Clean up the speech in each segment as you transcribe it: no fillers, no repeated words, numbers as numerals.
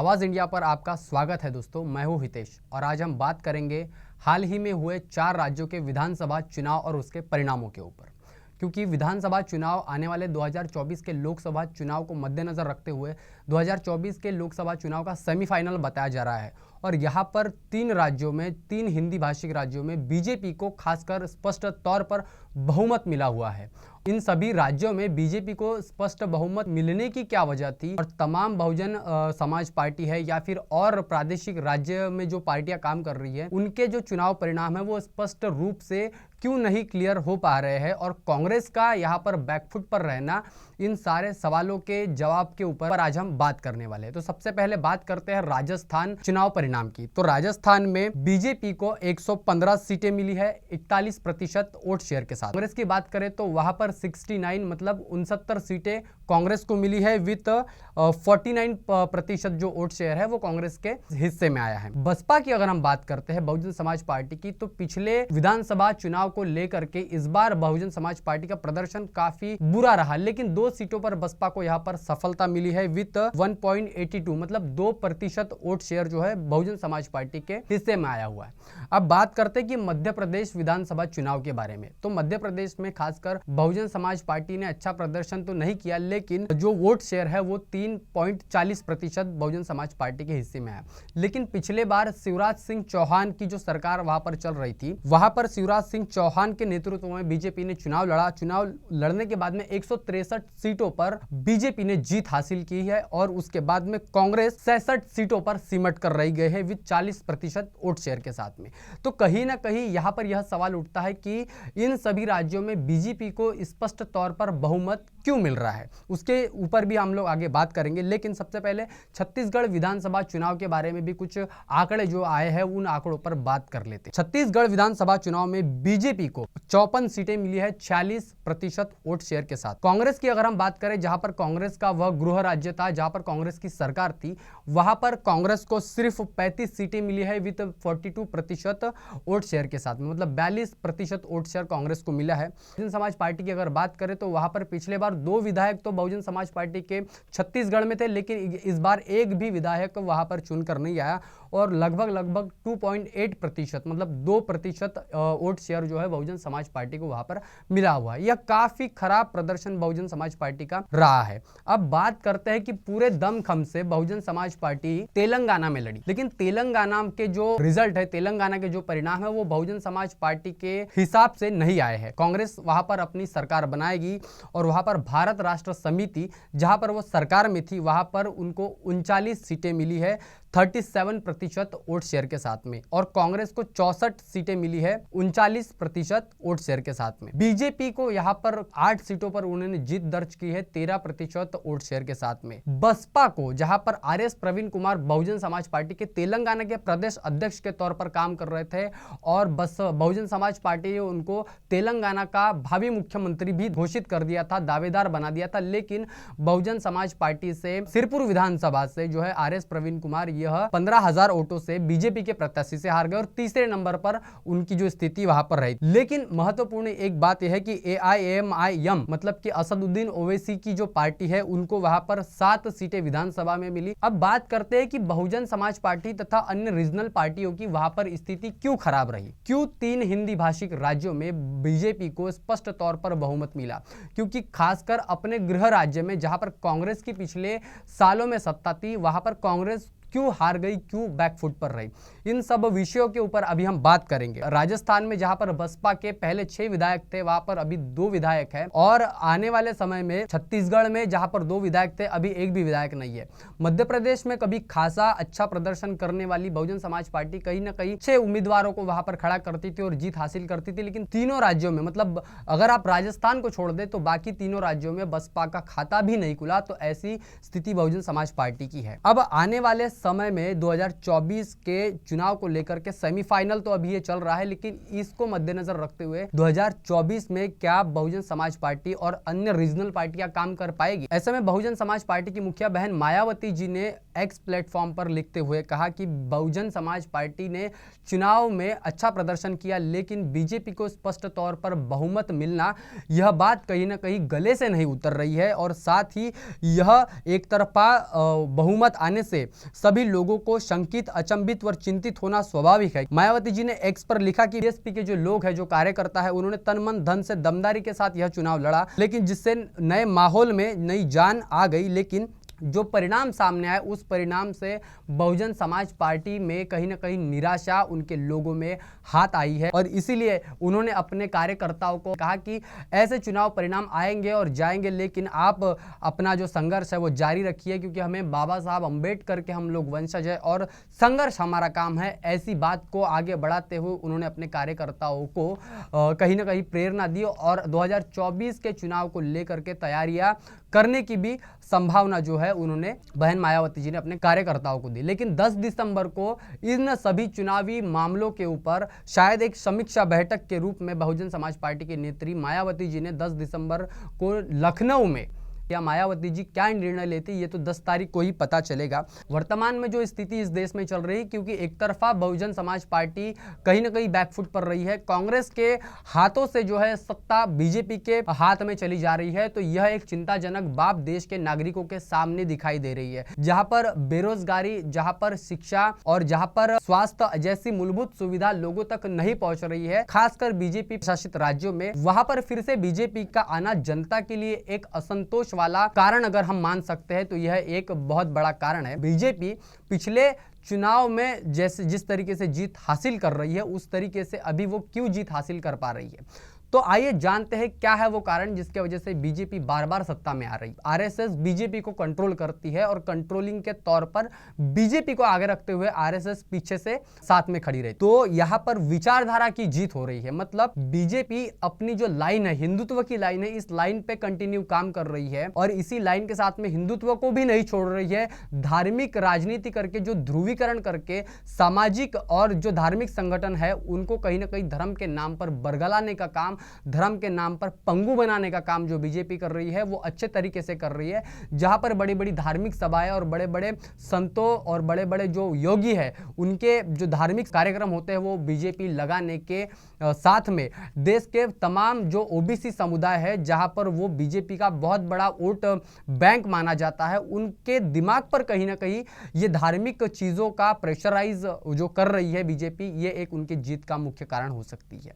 आवाज़ इंडिया पर आपका स्वागत है दोस्तों। मैं हूं हितेश और आज हम बात करेंगे हाल ही में हुए 4 राज्यों के विधानसभा चुनाव और उसके परिणामों के ऊपर। क्योंकि विधानसभा चुनाव आने वाले 2024 के लोकसभा चुनाव को मद्देनज़र रखते हुए 2024 के लोकसभा चुनाव का सेमीफाइनल बताया जा रहा है और यहाँ पर 3 राज्यों में, 3 हिंदी भाषिक राज्यों में बीजेपी को खासकर स्पष्ट तौर पर बहुमत मिला हुआ है। इन सभी राज्यों में बीजेपी को स्पष्ट बहुमत मिलने की क्या वजह थी और तमाम बहुजन समाज पार्टी है या फिर और प्रादेशिक राज्य में जो पार्टियां काम कर रही है उनके जो चुनाव परिणाम है वो स्पष्ट रूप से क्यों नहीं क्लियर हो पा रहे हैं और कांग्रेस का यहाँ पर बैकफुट पर रहना, इन सारे सवालों के जवाब के ऊपर आज हम बात करने वाले हैं। तो सबसे पहले बात करते हैं राजस्थान चुनाव परिणाम की। तो राजस्थान में बीजेपी को 115 सीटें मिली है 41% वोट शेयर के साथ। कांग्रेस की बात करें तो वहां पर 69 मतलब 69 सीटें कांग्रेस को मिली है विथ 49% जो वोट शेयर है वो कांग्रेस के हिस्से में आया है। बसपा की अगर हम बात करते हैं बहुजन समाज पार्टी की, तो पिछले विधानसभा चुनाव को लेकर के इस बार बहुजन समाज पार्टी का प्रदर्शन काफी बुरा रहा, लेकिन 2 सीटों पर बसपा को यहां पर सफलता मिली है विथ 1.82 मतलब 2% वोट शेयर जो है बहुजन समाज पार्टी के हिस्से में आया हुआ है। अब बात करते हैं कि मध्य प्रदेश विधानसभा चुनाव के बारे में। तो मध्य प्रदेश में खासकर बहुजन समाज पार्टी ने अच्छा प्रदर्शन तो नहीं किया, लेकिन जो वोट शेयर है वो 3.40% बहुजन समाज पार्टी के हिस्से में आया। लेकिन पिछले बार शिवराज सिंह चौहान की जो सरकार वहां पर चल रही थी, वहां पर शिवराज सिंह चौहान के नेतृत्व में बीजेपी ने चुनाव लड़ा। चुनाव लड़ने के बाद में 163 सीटों पर बीजेपी ने जीत हासिल की है और उसके बाद में कांग्रेस 66 सीटों पर सिमट कर रही गई है विद 40% वोट शेयर के साथ में। तो कहीं ना कहीं यहां पर यह सवाल उठता है कि इन सभी राज्यों में बीजेपी को स्पष्ट तौर पर बहुमत क्यों मिल रहा है, उसके ऊपर भी हम लोग आगे बात करेंगे। लेकिन सबसे पहले छत्तीसगढ़ विधानसभा चुनाव के बारे में भी कुछ आंकड़े जो आए हैं उन आंकड़ों पर बात कर लेते हैं। छत्तीसगढ़ विधानसभा चुनाव में बीजेपी को 54 सीटें मिली है 46% वोट शेयर के साथ। कांग्रेस की अगर हम बात करें, जहां पर कांग्रेस का वह गृह राज्य था, जहां पर कांग्रेस की सरकार थी, वहां पर कांग्रेस को सिर्फ 35 सीटें मिली है विद 42% वोट शेयर के साथ में, मतलब 42% वोट शेयर कांग्रेस को मिला है। बहुजन समाज पार्टी की अगर बात करें तो वहां पर पिछले बार 2 विधायक तो बहुजन समाज पार्टी के छत्तीसगढ़ में थे, लेकिन इस बार एक भी विधायक वहां पर चुनकर नहीं आया और लगभग 2.8% मतलब 2% वोट शेयर जो है बहुजन समाज पार्टी को वहां पर मिला हुआ है। यह काफी खराब प्रदर्शन बहुजन समाज पार्टी का रहा है। अब बात करते हैं कि पूरे दमखम से बहुजन समाज पार्टी तेलंगाना में लड़ी, लेकिन तेलंगाना के जो रिजल्ट है, तेलंगाना के जो परिणाम है वो बहुजन समाज पार्टी के हिसाब से नहीं आए हैं। कांग्रेस वहां पर अपनी सरकार बनाएगी और वहां पर भारत राष्ट्र समिति जहां पर वो सरकार में थी वहां पर उनको 39 सीटें मिली है 37% वोट शेयर के साथ में, और कांग्रेस को 64 सीटें मिली है 39% वोट शेयर के साथ में। बीजेपी को यहां पर 8 सीटों पर उन्होंने जीत दर्ज की है 13% वोट शेयर के साथ में। बसपा को, जहां पर आरएस प्रवीण कुमार बहुजन समाज पार्टी के तेलंगाना के प्रदेश अध्यक्ष के तौर पर काम कर रहे थे और बहुजन समाज पार्टी ने उनको तेलंगाना का भावी मुख्यमंत्री भी घोषित कर दिया था, दावेदार बना दिया था, लेकिन बहुजन समाज पार्टी से सिरपुर विधानसभा से जो है आरएस प्रवीण कुमार यह 15,000 वोटों से बीजेपी के प्रत्याशी से हार गए और तीसरे नंबर पर उनकी जो स्थिति वहां पर रही। लेकिन महत्वपूर्ण एक बात यह है कि AIMIM मतलब कि असदुद्दीन ओवैसी की जो पार्टी है उनको वहां पर 7 सीटें विधानसभा में मिली। अब बात करते हैं कि बहुजन समाज पार्टी तथा अन्य रीजनल पार्टियों की वहां पर स्थिति क्यों खराब रही, क्यों 3 हिंदी भाषिक राज्यों में बीजेपी को स्पष्ट तौर पर बहुमत मिला। क्योंकि खासकर अपने गृह राज्य में जहां पर कांग्रेस की पिछले सालों में सत्ता थी, वहां पर कांग्रेस क्यों हार गई, क्यों बैकफुट पर रही, इन सब विषयों के ऊपर अभी हम बात करेंगे। राजस्थान में जहां पर बसपा के पहले 6 विधायक थे वहां पर अभी 2 विधायक हैं, और आने वाले समय में छत्तीसगढ़ में जहां पर 2 विधायक थे अभी एक भी विधायक नहीं है। मध्य प्रदेश में कभी खासा अच्छा प्रदर्शन करने वाली बहुजन समाज पार्टी कहीं ना कहीं 6 उम्मीदवारों को वहां पर खड़ा करती थी और जीत हासिल करती थी, लेकिन तीनों राज्यों में, मतलब अगर आप राजस्थान को छोड़ दे तो बाकी तीनों राज्यों में बसपा का खाता भी नहीं खुला। तो ऐसी स्थिति बहुजन समाज पार्टी की है। अब आने वाले समय में 2024 के चुनाव को लेकर के सेमीफाइनल तो अभी ये चल रहा है, लेकिन इसको मद्देनजर रखते हुए 2024 में क्या बहुजन समाज पार्टी और अन्य रीजनल पार्टियां काम कर पाएगी? ऐसे में बहुजन समाज पार्टी की मुखिया बहन मायावती जी ने एक्स प्लेटफॉर्म पर लिखते हुए कहा कि बहुजन समाज पार्टी ने चुनाव में अच्छा प्रदर्शन किया, लेकिन बीजेपी को स्पष्ट तौर पर बहुमत मिलना, यह बात कहीं ना कहीं गले से नहीं उतर रही है, और साथ ही यह एक तरफा बहुमत आने से सभी सभी लोगों को शंकित, अचंभित और चिंतित होना स्वाभाविक है। मायावती जी ने एक्स पर लिखा कि बीएसपी के जो लोग हैं, जो कार्यकर्ता है, उन्होंने तन मन धन से दमदारी के साथ यह चुनाव लड़ा, लेकिन जिससे नए माहौल में नई जान आ गई, लेकिन जो परिणाम सामने आए उस परिणाम से बहुजन समाज पार्टी में कहीं ना कहीं निराशा उनके लोगों में हाथ आई है। और इसीलिए उन्होंने अपने कार्यकर्ताओं को कहा कि ऐसे चुनाव परिणाम आएंगे और जाएंगे, लेकिन आप अपना जो संघर्ष है वो जारी रखिए, क्योंकि हमें बाबा साहब अम्बेडकर के हम लोग वंशज है और संघर्ष हमारा काम है। ऐसी बात को आगे बढ़ाते हुए उन्होंने अपने कार्यकर्ताओं को कहीं ना कहीं प्रेरणा दी और 2024 के चुनाव को लेकर के तैयारियां करने की भी संभावना जो है उन्होंने बहन मायावती जी ने अपने कार्यकर्ताओं को दी। लेकिन 10 दिसंबर को इन सभी चुनावी मामलों के ऊपर शायद एक समीक्षा बैठक के रूप में बहुजन समाज पार्टी की नेत्री मायावती जी ने 10 दिसंबर को लखनऊ में, या मायावती जी क्या निर्णय लेती ये तो 10 तारीख को ही पता चलेगा। वर्तमान में जो स्थिति इस देश में चल रही है, क्योंकि एक तरफा बहुजन समाज पार्टी कहीं ना कहीं बैकफुट पर रही है, कांग्रेस के हाथों से जो है सत्ता बीजेपी के हाथ में चली जा रही है, तो यह एक चिंताजनक बात देश के नागरिकों के सामने दिखाई दे रही है। जहां पर बेरोजगारी, जहां पर शिक्षा और जहां पर स्वास्थ्य जैसी मूलभूत सुविधा लोगों तक नहीं पहुंच रही है, खासकर बीजेपी शासित राज्यों में, वहां पर फिर से बीजेपी का आना जनता के लिए एक असंतोष वाला कारण अगर हम मान सकते हैं तो यह एक बहुत बड़ा कारण है। बीजेपी पिछले चुनाव में जैसे जिस तरीके से जीत हासिल कर रही है, उस तरीके से अभी वो क्यों जीत हासिल कर पा रही है, तो आइए जानते हैं क्या है वो कारण जिसके वजह से बीजेपी बार बार सत्ता में आ रही है। आरएसएस बीजेपी को कंट्रोल करती है और कंट्रोलिंग के तौर पर बीजेपी को आगे रखते हुए आरएसएस पीछे से साथ में खड़ी रही। तो यहाँ पर विचारधारा की जीत हो रही है, मतलब बीजेपी अपनी जो लाइन है, हिंदुत्व की लाइन है, इस लाइन पे कंटिन्यू काम कर रही है और इसी लाइन के साथ में हिंदुत्व को भी नहीं छोड़ रही है। धार्मिक राजनीति करके, जो ध्रुवीकरण करके सामाजिक और जो धार्मिक संगठन है उनको कहीं ना कहीं धर्म के नाम पर बरगलाने का काम, धर्म के नाम पर पंगु बनाने का काम जो बीजेपी कर रही है वो अच्छे तरीके से कर रही है। जहां पर बड़ी बड़ी धार्मिक सभाएं और बड़े बड़े संतों और बड़े बड़े जो योगी है उनके जो धार्मिक कार्यक्रम होते हैं वो बीजेपी लगाने के साथ में देश के तमाम जो ओबीसी समुदाय है, जहां पर वो बीजेपी का बहुत बड़ा वोट बैंक माना जाता है, उनके दिमाग पर कहीं ना कहीं ये धार्मिक चीजों का प्रेशराइज जो कर रही है बीजेपी, ये एक उनकी जीत का मुख्य कारण हो सकती है।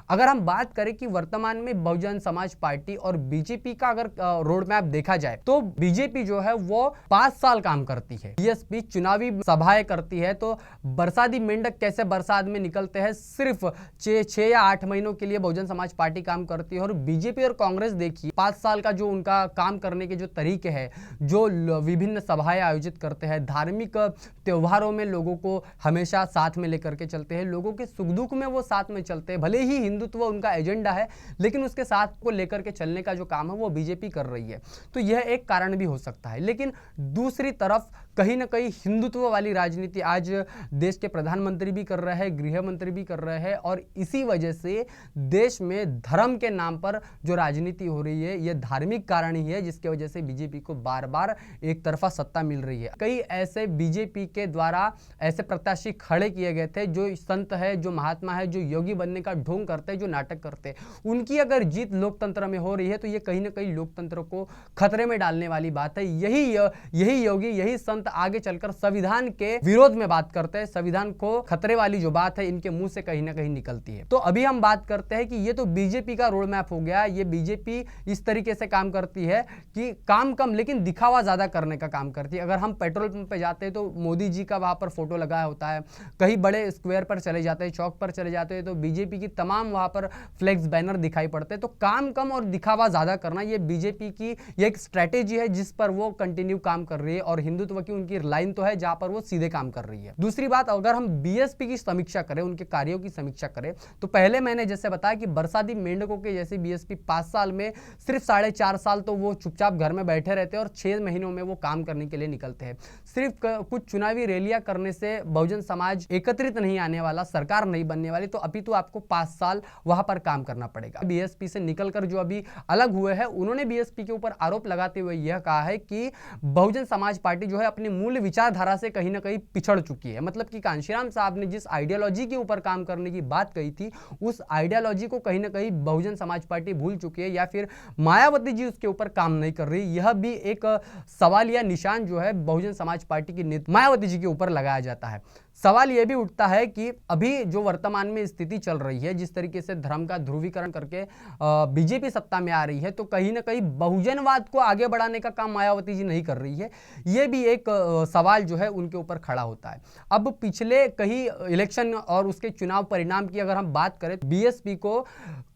अगर हम बात करें कि वर्तमान में बहुजन समाज पार्टी और बीजेपी का अगर रोड मैप देखा जाए तो बीजेपी जो है वो 5 साल काम करती है, बीएसपी चुनावी सभाएं करती है, तो बरसाती मेंढक कैसे बरसात में निकलते हैं, सिर्फ 6 या 8 महीनों के लिए बहुजन समाज पार्टी काम करती है। और बीजेपी और कांग्रेस देखिए 5 साल का जो उनका काम करने के जो तरीके हैं, जो विभिन्न सभाएं आयोजित करते हैं, धार्मिक त्योहारों में लोगों को हमेशा साथ में लेकर के चलते हैं, लोगों के सुख दुख में वो साथ में चलते हैं। भले ही हिंदुत्व उनका एजेंडा है, लेकिन उसके साथ को लेकर के चलने का जो काम है वो बीजेपी कर रही है, तो यह एक कारण भी हो सकता है। लेकिन दूसरी तरफ कहीं ना कहीं हिंदुत्व वाली राजनीति आज देश के प्रधानमंत्री भी कर रहे हैं, गृह मंत्री भी कर रहे हैं, और इसी वजह से देश में धर्म के नाम पर जो राजनीति हो रही है ये धार्मिक कारण ही है, जिसकी वजह से बीजेपी को बार बार एक तरफा सत्ता मिल रही है। कई ऐसे बीजेपी के द्वारा ऐसे प्रत्याशी खड़े किए गए थे जो संत है, जो महात्मा है, जो योगी बनने का ढोंग करते हैं, जो नाटक करते हैं, उनकी अगर जीत लोकतंत्र में हो रही है तो ये कहीं ना कहीं लोकतंत्र को खतरे में डालने वाली बात है। यही योगी, यही संत आगे चलकर संविधान के विरोध में बात करते हैं, संविधान को खतरे वाली जो बात है इनके मुंह से कहीं ना कहीं निकलती है। तो अभी हम बात करते हैं कि ये तो बीजेपी का रोड मैप हो गया, ये बीजेपी इस तरीके से काम करती है कि काम कम लेकिन दिखावा ज्यादा करने का काम करती है। अगर हम पेट्रोल पंप पे जाते हैं तो मोदी जी का वहां पर फोटो लगाया होता है, कहीं बड़े स्क्वायर पर चले जाते हैं, चौक पर चले जाते हैं तो बीजेपी की तमाम वहां पर फ्लेक्स बैनर दिखाई पड़ते हैं। तो काम कम और दिखावा ज्यादा करना ये बीजेपी की एक स्ट्रेटेजी है जिस पर वो कंटिन्यू काम कर रही है, और हिंदुत्व की उनकी लाइन तो है जहां पर वो सीधे काम कर रही है। दूसरी बात, अगर हम बीएसपी की समीक्षा करें, उनके कार्यों की समीक्षा करें, तो पहले मैंने जैसे बताया कि बरसाती मेंढकों के जैसे बीएसपी 5 साल में सिर्फ 4.5 साल तो वो चुपचाप घर में बैठे रहते हैं और 6 महीनों में वो काम करने के लिए निकलते हैं। सिर्फ कुछ चुनावी रैलियां करने से बहुजन समाज एकत्रित नहीं आने वाला, सरकार नहीं बनने वाली, तो अभी तो आपको 5 साल वहां पर काम करना पड़ेगा। बीएसपी से निकलकर जो अभी अलग हुए हैं, उन्होंने बीएसपी के ऊपर आरोप लगाते हुए यह कहा है कि बहुजन समाज पार्टी जो है अपनी मूल विचारधारा से कहीं ना कहीं पिछड़ चुकी है। मतलब कि कांशीराम साहब ने जिस आइडियोलॉजी के ऊपर काम करने की बात कही थी, उस आइडियोलॉजी को कहीं ना कहीं बहुजन समाज पार्टी भूल चुकी है, या फिर मायावती जी उसके ऊपर काम नहीं कर रही। यह भी एक सवालिया निशान जो है बहुजन समाज पार्टी की मायावती जी के ऊपर लगाया जाता है। सवाल यह भी उठता है कि अभी जो वर्तमान में स्थिति चल रही है, जिस तरीके से धर्म का ध्रुवीकरण करके बीजेपी सत्ता में आ रही है, तो कहीं ना कहीं बहुजनवाद को आगे बढ़ाने का काम मायावती जी नहीं कर रही है। यह भी एक सवाल जो है उनके ऊपर खड़ा होता है। अब पिछले कई इलेक्शन और उसके चुनाव परिणाम की अगर हम बात करें, बीएसपी को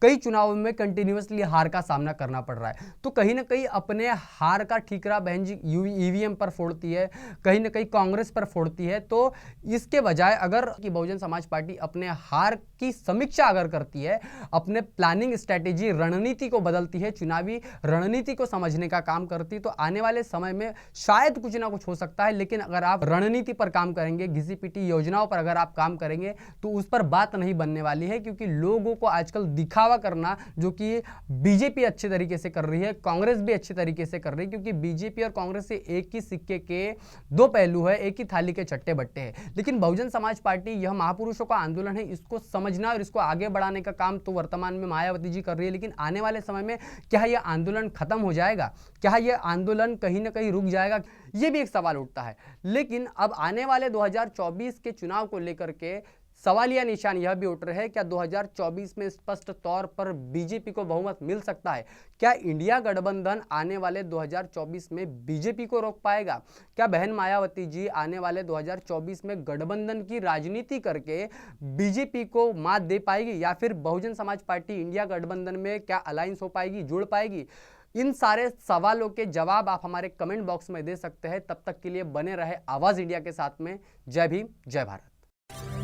कई चुनावों में कंटिन्यूअसली हार का सामना करना पड़ रहा है। तो कहीं ना कहीं अपने हार का ठीकरा बहन जी ईवीएम पर फोड़ती है, कहीं ना कहीं कांग्रेस पर फोड़ती है। तो इसके बजाय अगर कि बहुजन समाज पार्टी अपने हार की समीक्षा अगर करती है, अपने प्लानिंग स्ट्रेटेजी रणनीति को बदलती है, चुनावी रणनीति को समझने का काम करती है, तो आने वाले समय में शायद कुछ ना कुछ हो सकता है। लेकिन अगर आप रणनीति पर काम करेंगे, घिसी पिटी योजनाओं पर अगर आप काम करेंगे, तो उस पर बात नहीं बनने वाली है। क्योंकि लोगों को आजकल दिखावा करना, जो कि बीजेपी अच्छे तरीके से कर रही है, कांग्रेस भी अच्छे तरीके से कर रही है, क्योंकि बीजेपी और कांग्रेस से एक ही सिक्के के दो पहलू है, एक ही थाली के चट्टे बट्टे हैं। लेकिन बहुजन समाज पार्टी, यह महापुरुषों का आंदोलन है, इसको समझना और इसको आगे बढ़ाने का काम तो वर्तमान में मायावती जी कर रही है। लेकिन आने वाले समय में क्या यह आंदोलन खत्म हो जाएगा? क्या यह आंदोलन कहीं ना कहीं रुक जाएगा? यह भी एक सवाल उठता है। लेकिन अब आने वाले 2024 के चुनाव को लेकर के सवालिया निशान यह भी उठ रहे हैं, क्या 2024 में स्पष्ट तौर पर बीजेपी को बहुमत मिल सकता है? क्या इंडिया गठबंधन आने वाले 2024 में बीजेपी को रोक पाएगा? क्या बहन मायावती जी आने वाले 2024 में गठबंधन की राजनीति करके बीजेपी को मात दे पाएगी, या फिर बहुजन समाज पार्टी इंडिया गठबंधन में क्या अलायंस हो पाएगी, जुड़ पाएगी? इन सारे सवालों के जवाब आप हमारे कमेंट बॉक्स में दे सकते हैं। तब तक के लिए बने रहे आवाज इंडिया के साथ में। जय भीम, जय भारत।